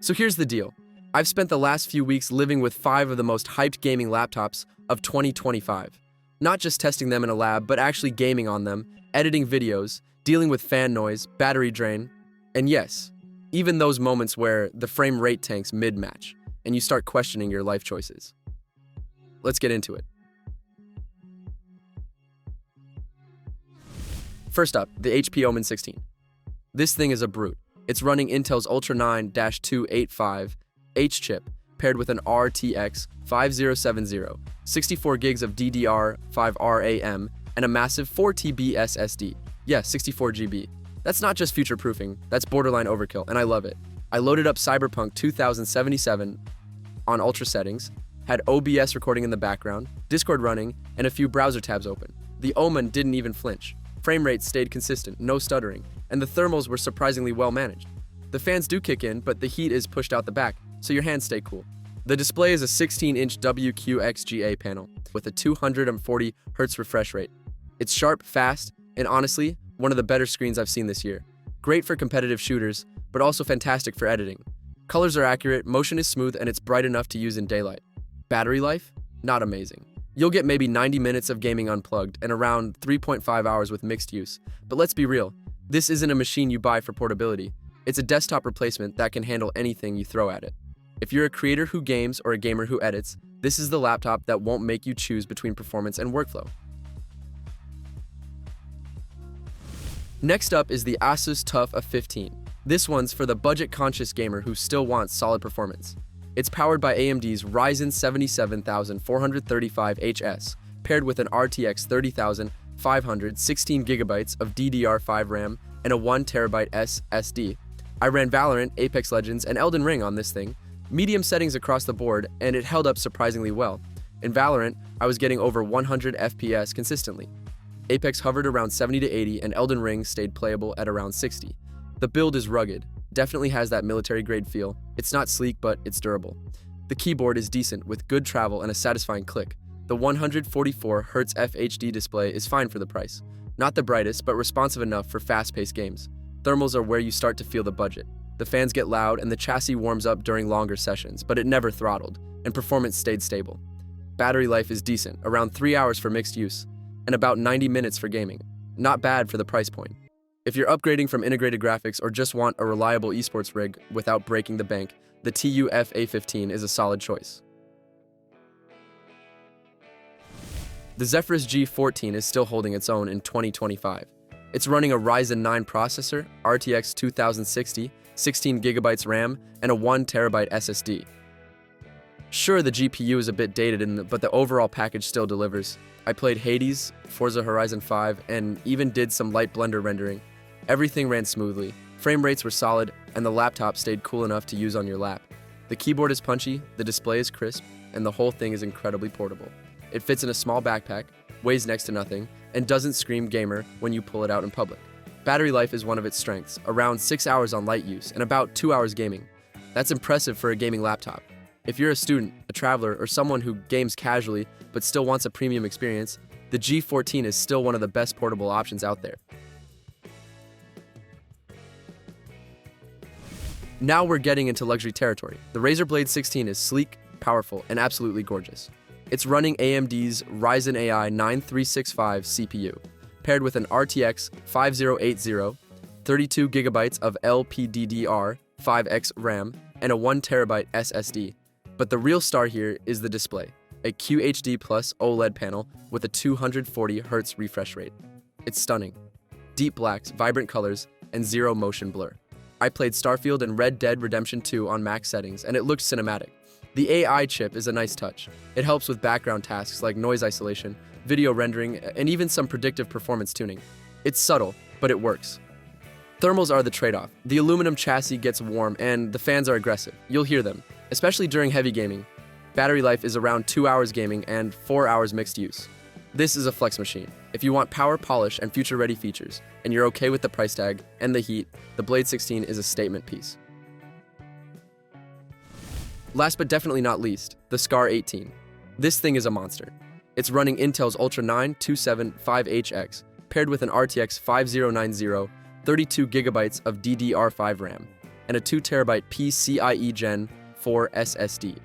So here's the deal. I've spent the last few weeks living with 5 of the most hyped gaming laptops of 2025. Not just testing them in a lab, but actually gaming on them, editing videos, dealing with fan noise, battery drain, and yes, even those moments where the frame rate tanks mid-match and you start questioning your life choices. Let's get into it. First up, the HP Omen 16. This thing is a brute. It's running Intel's Ultra 9-285H chip paired with an RTX 5070, 64 gigs of DDR5 RAM, and a massive 4TB SSD. Yeah, 64 GB. That's not just future-proofing, that's borderline overkill, and I love it. I loaded up Cyberpunk 2077 on ultra settings, had OBS recording in the background, Discord running, and a few browser tabs open. The Omen didn't even flinch. Frame rate stayed consistent, no stuttering, and the thermals were surprisingly well managed. The fans do kick in, but the heat is pushed out the back, so your hands stay cool. The display is a 16-inch WQXGA panel with a 240 Hz refresh rate. It's sharp, fast, and honestly, one of the better screens I've seen this year. Great for competitive shooters, but also fantastic for editing. Colors are accurate, motion is smooth, and it's bright enough to use in daylight. Battery life? Not amazing. You'll get maybe 90 minutes of gaming unplugged and around 3.5 hours with mixed use. But let's be real, this isn't a machine you buy for portability. It's a desktop replacement that can handle anything you throw at it. If you're a creator who games or a gamer who edits, this is the laptop that won't make you choose between performance and workflow. Next up is the Asus TUF 15. This one's for the budget-conscious gamer who still wants solid performance. It's powered by AMD's Ryzen 77435HS, paired with an RTX 30500 16GB of DDR5 RAM and a 1TB SSD. I ran Valorant, Apex Legends, and Elden Ring on this thing. Medium settings across the board, and it held up surprisingly well. In Valorant, I was getting over 100 FPS consistently. Apex hovered around 70 to 80, and Elden Ring stayed playable at around 60. The build is rugged, definitely has that military-grade feel. It's not sleek, but it's durable. The keyboard is decent, with good travel and a satisfying click. The 144 Hz FHD display is fine for the price. Not the brightest, but responsive enough for fast-paced games. Thermals are where you start to feel the budget. The fans get loud and the chassis warms up during longer sessions, but it never throttled, and performance stayed stable. Battery life is decent, around 3 hours for mixed use, and about 90 minutes for gaming. Not bad for the price point. If you're upgrading from integrated graphics or just want a reliable esports rig without breaking the bank, the TUF A15 is a solid choice. The Zephyrus G14 is still holding its own in 2025. It's running a Ryzen 9 processor, RTX 2060, 16GB RAM, and a 1TB SSD. Sure, the GPU is a bit dated, but the overall package still delivers. I played Hades, Forza Horizon 5, and even did some light Blender rendering. Everything ran smoothly, frame rates were solid, and the laptop stayed cool enough to use on your lap. The keyboard is punchy, the display is crisp, and the whole thing is incredibly portable. It fits in a small backpack, weighs next to nothing, and doesn't scream gamer when you pull it out in public. Battery life is one of its strengths, around 6 hours on light use and about 2 hours gaming. That's impressive for a gaming laptop. If you're a student, a traveler, or someone who games casually but still wants a premium experience, the G14 is still one of the best portable options out there. Now we're getting into luxury territory. The Razer Blade 16 is sleek, powerful, and absolutely gorgeous. It's running AMD's Ryzen AI 9365 CPU, paired with an RTX 5080, 32GB of LPDDR5X RAM, and a 1TB SSD. But the real star here is the display, a QHD Plus OLED panel with a 240 Hz refresh rate. It's stunning. Deep blacks, vibrant colors, and zero motion blur. I played Starfield and Red Dead Redemption 2 on max settings, and it looked cinematic. The AI chip is a nice touch. It helps with background tasks like noise isolation, video rendering, and even some predictive performance tuning. It's subtle, but it works. Thermals are the trade-off. The aluminum chassis gets warm, and the fans are aggressive. You'll hear them, especially during heavy gaming. Battery life is around 2 hours gaming and 4 hours mixed use. This is a flex machine. If you want power, polish, and future-ready features, and you're okay with the price tag and the heat, the Blade 16 is a statement piece. Last but definitely not least, the Scar 18. This thing is a monster. It's running Intel's Ultra 9-275HX, paired with an RTX 5090, 32GB of DDR5 RAM. and a 2TB PCIe Gen 4 SSD.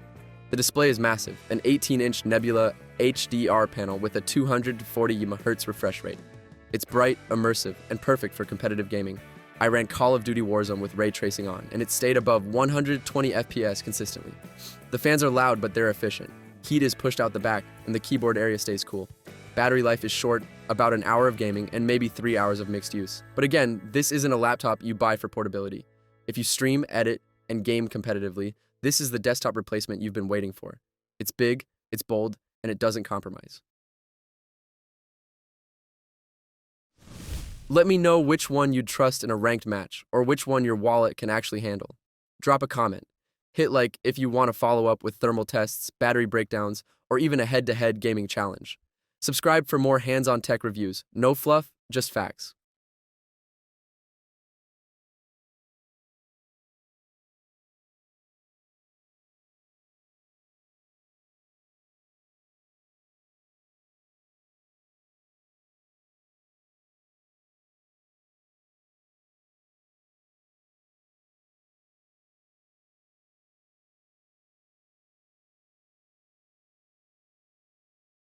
The display is massive, an 18-inch Nebula HDR panel with a 240 Hz refresh rate. It's bright, immersive, and perfect for competitive gaming. I ran Call of Duty Warzone with ray tracing on, and it stayed above 120 FPS consistently. The fans are loud, but they're efficient. Heat is pushed out the back, and the keyboard area stays cool. Battery life is short, about an hour of gaming, and maybe 3 hours of mixed use. But again, this isn't a laptop you buy for portability. If you stream, edit, and game competitively, this is the desktop replacement you've been waiting for. It's big, it's bold, and it doesn't compromise. Let me know which one you'd trust in a ranked match, or which one your wallet can actually handle. Drop a comment. Hit like if you want to follow up with thermal tests, battery breakdowns, or even a head-to-head gaming challenge. Subscribe for more hands-on tech reviews. No fluff, just facts.